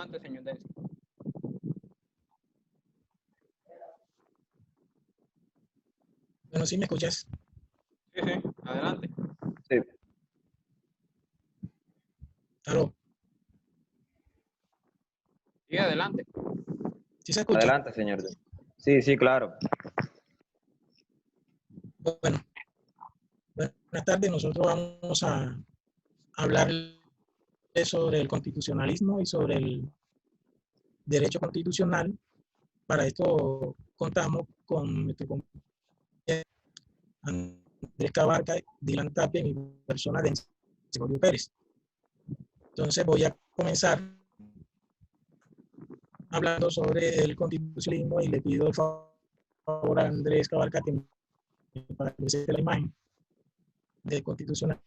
Adelante, señor Densi. Bueno, ¿sí me escuchas? Sí, adelante. Sí. ¿Aló? Sí, adelante. ¿Sí se escucha? Adelante, señor. Sí, sí, claro. Bueno, buenas tardes. Nosotros vamos a hablar sobre el constitucionalismo y sobre el derecho constitucional. Para esto contamos con nuestro compañero Andrés Cabarca, Dylan Tapia y mi persona de Gregorio Pérez. Entonces voy a comenzar hablando sobre el constitucionalismo y le pido el favor a Andrés Cabarca para que presente la imagen del constitucionalismo.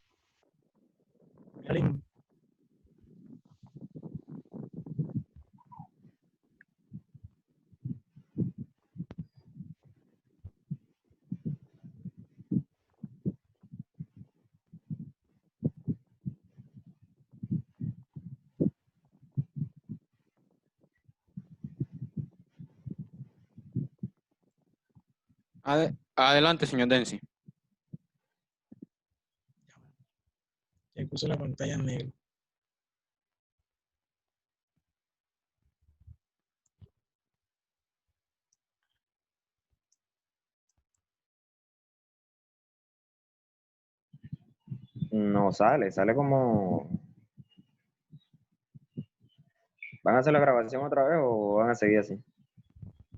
Adelante, señor Densi. Se puso la pantalla en negro. No sale, sale como... ¿Van a hacer la grabación otra vez o van a seguir así?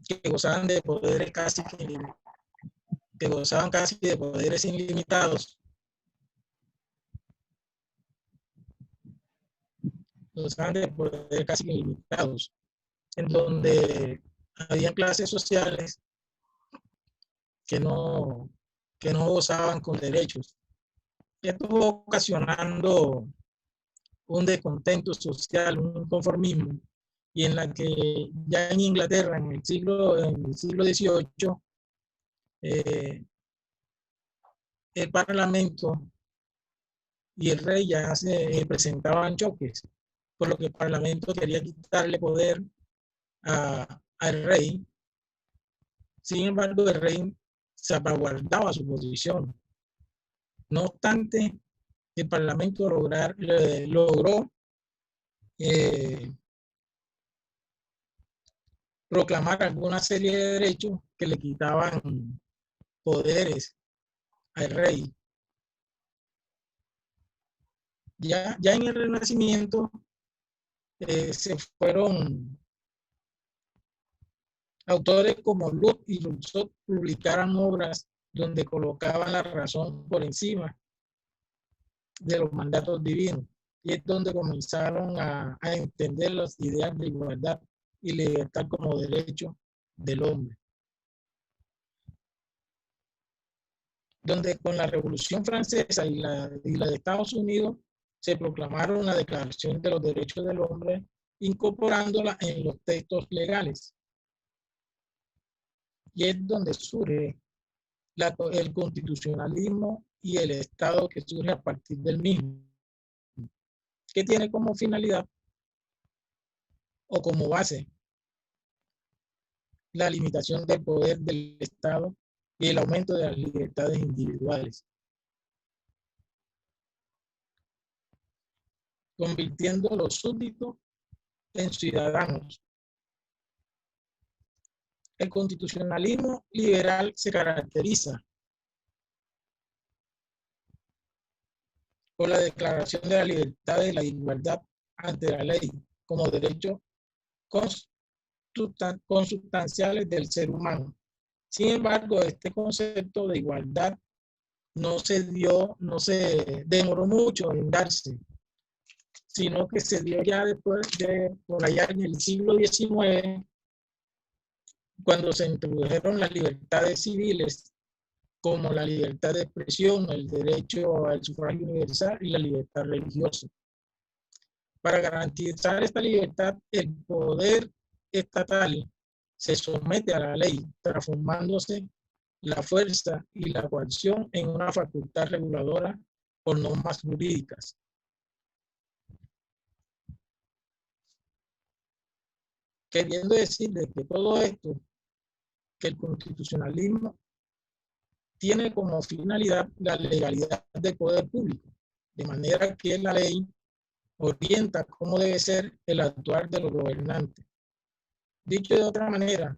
Que gozaban de poderes que gozaban casi de poderes ilimitados. Gozaban de poderes casi ilimitados, en donde había clases sociales que no gozaban con derechos. Esto fue ocasionando un descontento social, un inconformismo, y en la que ya en Inglaterra, en el siglo XVIII, el Parlamento y el rey ya se presentaban choques, por lo que el Parlamento quería quitarle poder al rey. Sin embargo, el rey salvaguardaba su posición. No obstante, el Parlamento logró proclamar alguna serie de derechos que le quitaban poderes al rey. Ya en el Renacimiento se fueron autores como Locke y Rousseau, publicaron obras donde colocaban la razón por encima de los mandatos divinos, y es donde comenzaron a entender las ideas de igualdad y libertad como derecho del hombre. Donde con la Revolución Francesa y la de Estados Unidos se proclamaron la Declaración de los Derechos del Hombre, incorporándola en los textos legales. Y es donde surge el constitucionalismo y el Estado que surge a partir del mismo, que tiene como finalidad o como base la limitación del poder del Estado y el aumento de las libertades individuales, convirtiendo a los súbditos en ciudadanos. El constitucionalismo liberal se caracteriza por la declaración de la libertad y la igualdad ante la ley como derechos consustanciales del ser humano. Sin embargo, este concepto de igualdad no se demoró mucho en darse, sino que se dio ya después por allá en el siglo XIX, cuando se introdujeron las libertades civiles, como la libertad de expresión, el derecho al sufragio universal y la libertad religiosa. Para garantizar esta libertad, el poder estatal se somete a la ley, transformándose la fuerza y la coacción en una facultad reguladora por normas jurídicas. queriendo decir de que todo esto, que el constitucionalismo tiene como finalidad la legalidad del poder público, de manera que la ley orienta cómo debe ser el actuar de los gobernantes. Dicho de otra manera,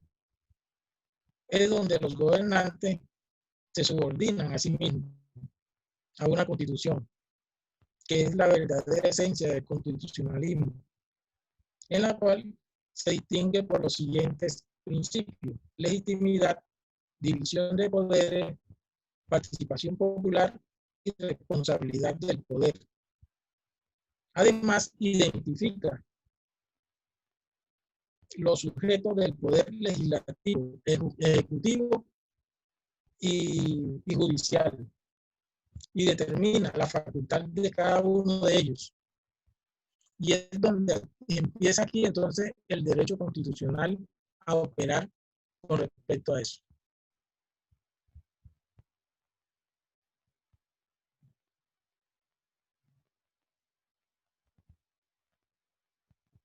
es donde los gobernantes se subordinan a sí mismos a una constitución, que es la verdadera esencia del constitucionalismo, en la cual se distingue por los siguientes principios: legitimidad, división de poderes, participación popular y responsabilidad del poder. Además, identifica los sujetos del poder legislativo, ejecutivo y judicial, y determina la facultad de cada uno de ellos. Y es donde empieza aquí entonces el derecho constitucional a operar con respecto a eso.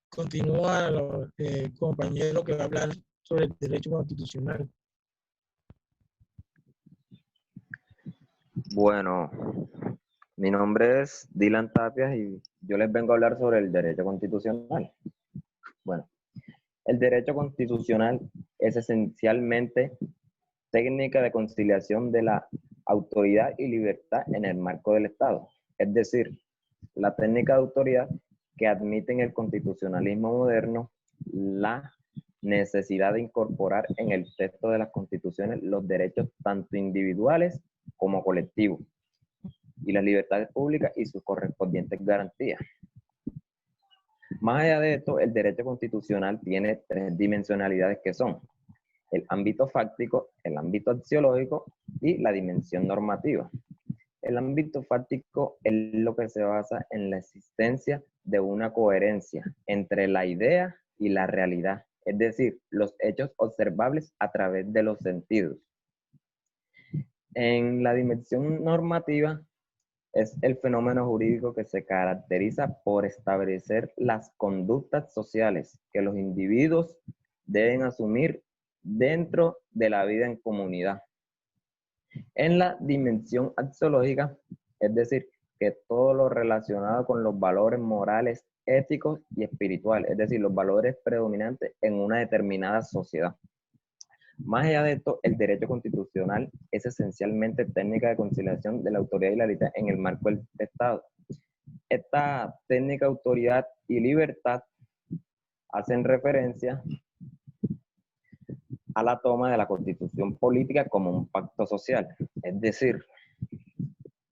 Continúa el compañero que va a hablar sobre el derecho constitucional. Bueno, mi nombre es Dylan Tapias y yo les vengo a hablar sobre el derecho constitucional. Bueno, el derecho constitucional es esencialmente técnica de conciliación de la autoridad y libertad en el marco del Estado. Es decir, la técnica de autoridad que admite en el constitucionalismo moderno la necesidad de incorporar en el texto de las constituciones los derechos tanto individuales como colectivos y las libertades públicas y sus correspondientes garantías. Más allá de esto, el derecho constitucional tiene tres dimensionalidades que son el ámbito fáctico, el ámbito axiológico y la dimensión normativa. El ámbito fáctico es lo que se basa en la existencia de una coherencia entre la idea y la realidad, es decir, los hechos observables a través de los sentidos. En la dimensión normativa es el fenómeno jurídico que se caracteriza por establecer las conductas sociales que los individuos deben asumir dentro de la vida en comunidad. En la dimensión axiológica, es decir, que todo lo relacionado con los valores morales, éticos y espirituales, es decir, los valores predominantes en una determinada sociedad. Más allá de esto, el derecho constitucional es esencialmente técnica de conciliación de la autoridad y la libertad en el marco del Estado. Esta técnica, autoridad y libertad hacen referencia a la toma de la constitución política como un pacto social, es decir,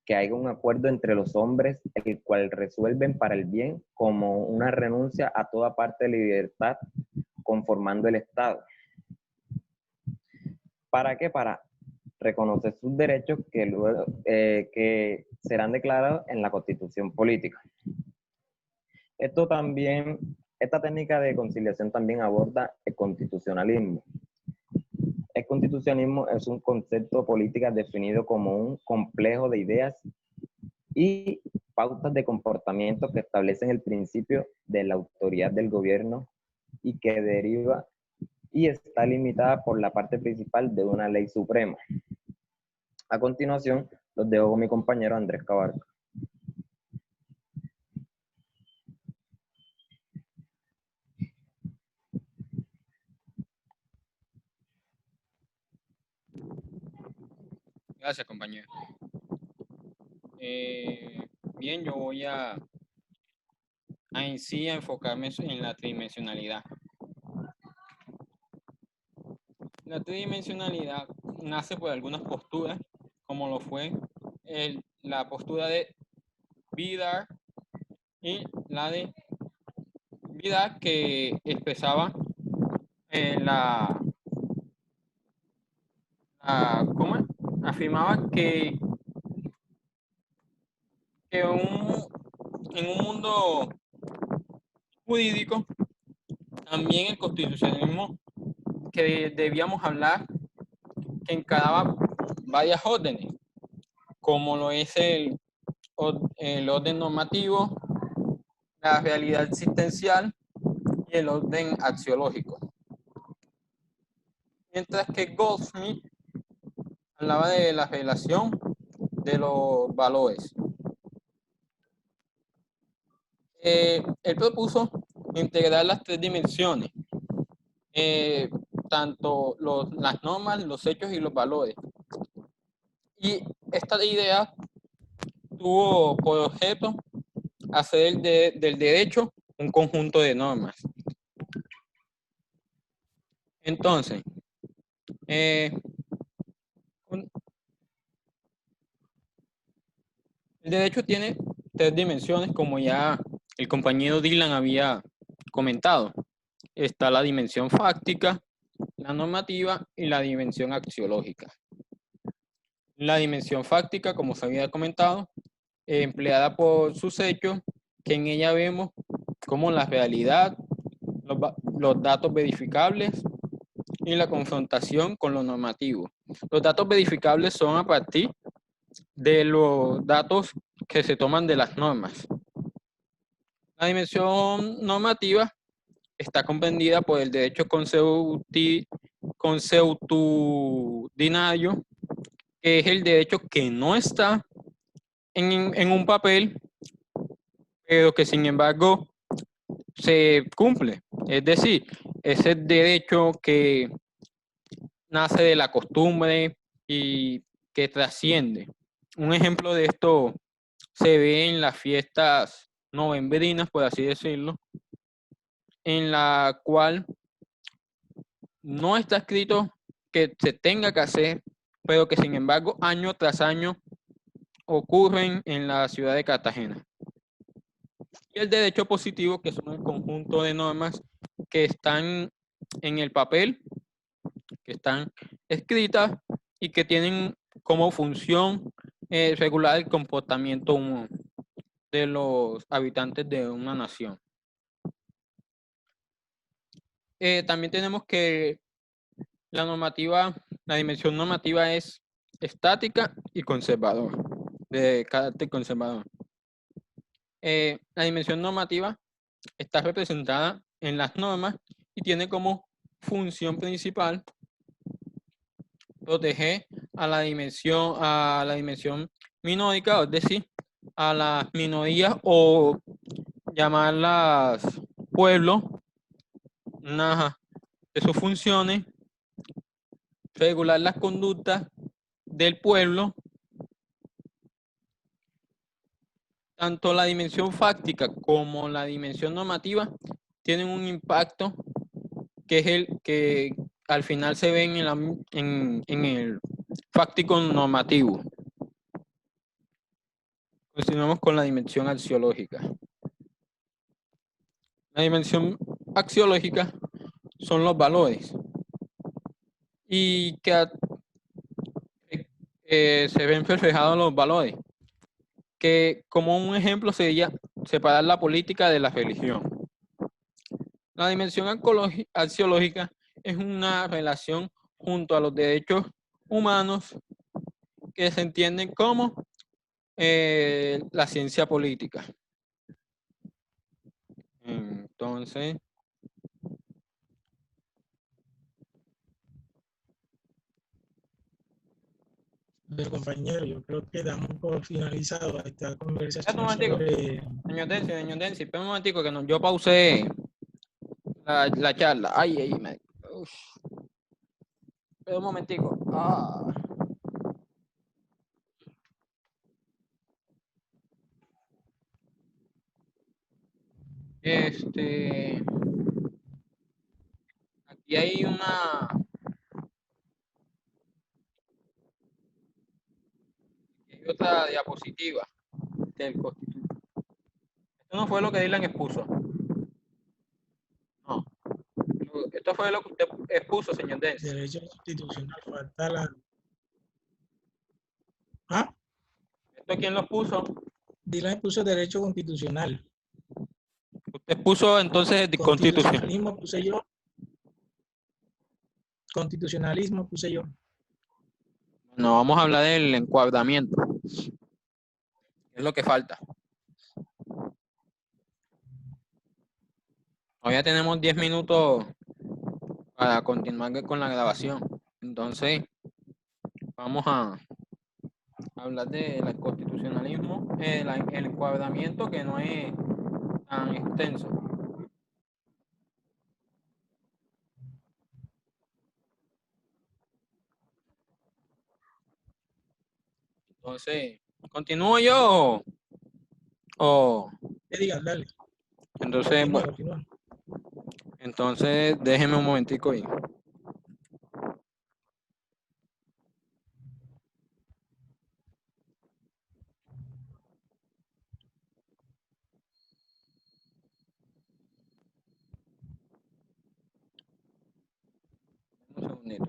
que haya un acuerdo entre los hombres el cual resuelven para el bien como una renuncia a toda parte de libertad conformando el Estado. ¿Para qué? Para reconocer sus derechos que luego que serán declarados en la constitución política. Esta técnica de conciliación también aborda el constitucionalismo. El constitucionalismo es un concepto político definido como un complejo de ideas y pautas de comportamiento que establecen el principio de la autoridad del gobierno y que deriva y está limitada por la parte principal de una ley suprema. A continuación, los dejo con mi compañero Andrés Cabarca. Gracias, compañero. Bien, yo voy en sí a enfocarme en la tridimensionalidad. La tridimensionalidad nace por algunas posturas, como lo fue la postura de Vidal y la de Vidal, que expresaba ¿cómo es? Afirmaba que en un mundo jurídico, también el constitucionalismo que debíamos hablar, que encaraba varias órdenes, como lo es el orden normativo, la realidad existencial y el orden axiológico. Mientras que Goldsmith hablaba de la relación de los valores. Él propuso integrar las tres dimensiones, tanto las normas, los hechos y los valores. Y esta idea tuvo por objeto hacer del derecho un conjunto de normas. Entonces, el derecho tiene tres dimensiones, como ya el compañero Dylan había comentado. Está la dimensión fáctica, la normativa y la dimensión axiológica. La dimensión fáctica, como se había comentado, empleada por sus hechos, que en ella vemos como la realidad, los datos verificables y la confrontación con lo normativo. Los datos verificables son a partir de los datos que se toman de las normas. La dimensión normativa está comprendida por el derecho consuetudinario, que es el derecho que no está en un papel, pero que sin embargo se cumple. Es decir, es el derecho que nace de la costumbre y que trasciende. Un ejemplo de esto se ve en las fiestas novembrinas, por así decirlo, en la cual no está escrito que se tenga que hacer, pero que sin embargo año tras año ocurren en la ciudad de Cartagena. Y el derecho positivo, que son el conjunto de normas que están en el papel, que están escritas y que tienen como función regular el comportamiento de los habitantes de una nación. También tenemos que la dimensión normativa es estática y conservadora, de carácter conservador. La dimensión normativa está representada en las normas y tiene como función principal proteger a la dimensión minórica, es decir, a las minorías o llamarlas pueblos. Una de sus funciones, regular las conductas del pueblo. Tanto la dimensión fáctica como la dimensión normativa tienen un impacto que es el que al final se ve en el fáctico normativo. Continuamos con la dimensión axiológica. La dimensión axiológica son los valores y que se ven reflejados los valores, que como un ejemplo sería separar la política de la religión. La dimensión axiológica es una relación junto a los derechos humanos que se entienden como la ciencia política. Entonces, Pero compañero, yo creo que damos por finalizado esta conversación sobre... Señor Densi, espera un momentico que yo pausé la charla. Ay, espera un momentico. Aquí hay otra diapositiva del Constitución. Esto no fue lo que Dylan expuso. No. Esto fue lo que usted expuso, señor Densi. Derecho constitucional, falta la... ¿Ah? ¿Esto quién lo puso? Dylan expuso derecho constitucional. Usted puso entonces de constitucionalismo puse yo. Constitucionalismo puse yo. No, vamos a hablar del encuadramiento. Es lo que falta. Todavía tenemos 10 minutos para continuar con la grabación. Entonces, vamos a hablar del constitucionalismo, el encuadramiento que no es tan extenso. Entonces, ¿continúo yo o- Que digan, dale. entonces, Continúa, bueno, continúa. entonces déjeme un momentico ahí. Un segundito.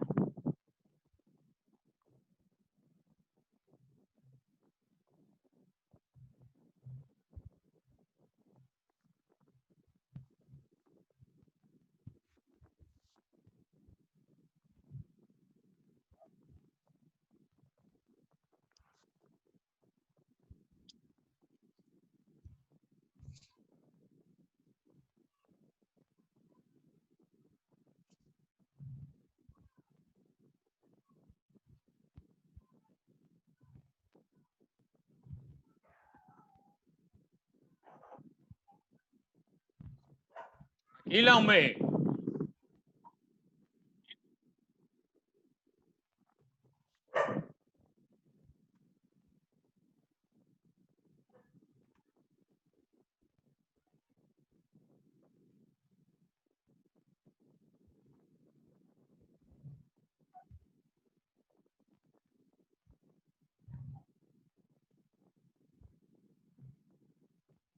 Y la hombre.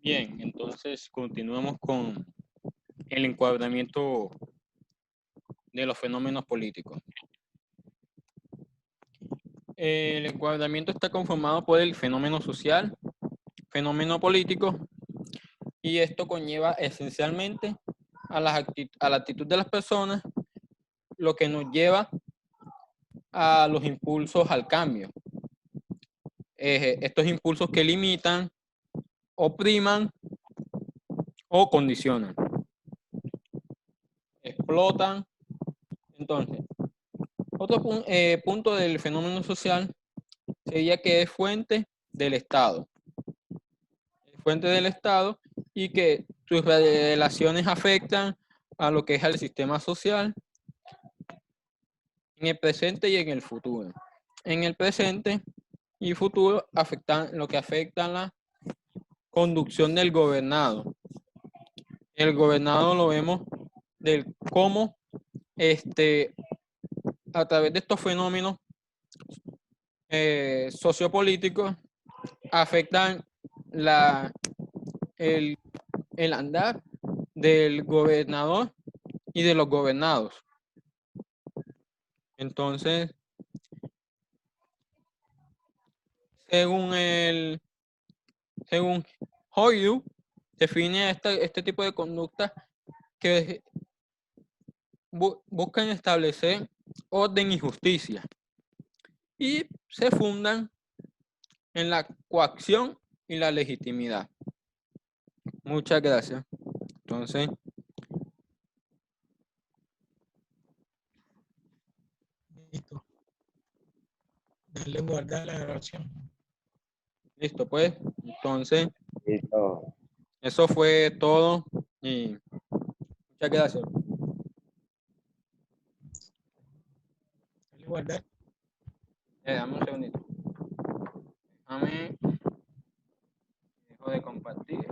Bien, entonces continuamos con el encuadramiento de los fenómenos políticos. El encuadramiento está conformado por el fenómeno social, fenómeno político, y esto conlleva esencialmente a la actitud de las personas, lo que nos lleva a los impulsos al cambio. Estos impulsos que limitan, opriman o condicionan, explotan. Entonces, otro punto del fenómeno social sería que es fuente del Estado. Es fuente del Estado y que sus relaciones afectan a lo que es el sistema social en el presente y en el futuro. En el presente y futuro afectan lo que afecta a la conducción del gobernado. El gobernado lo vemos del cómo a través de estos fenómenos sociopolíticos afectan el, el andar del gobernador y de los gobernados. Entonces, según Hoydu, define este tipo de conductas que buscan establecer orden y justicia y se fundan en la coacción y la legitimidad. Muchas gracias. Entonces, Listo. Dale guardar la grabación. listo pues. Entonces, Listo. eso fue todo y muchas gracias. Dale guardar. Dame un segundito. Déjame, dejo de compartir.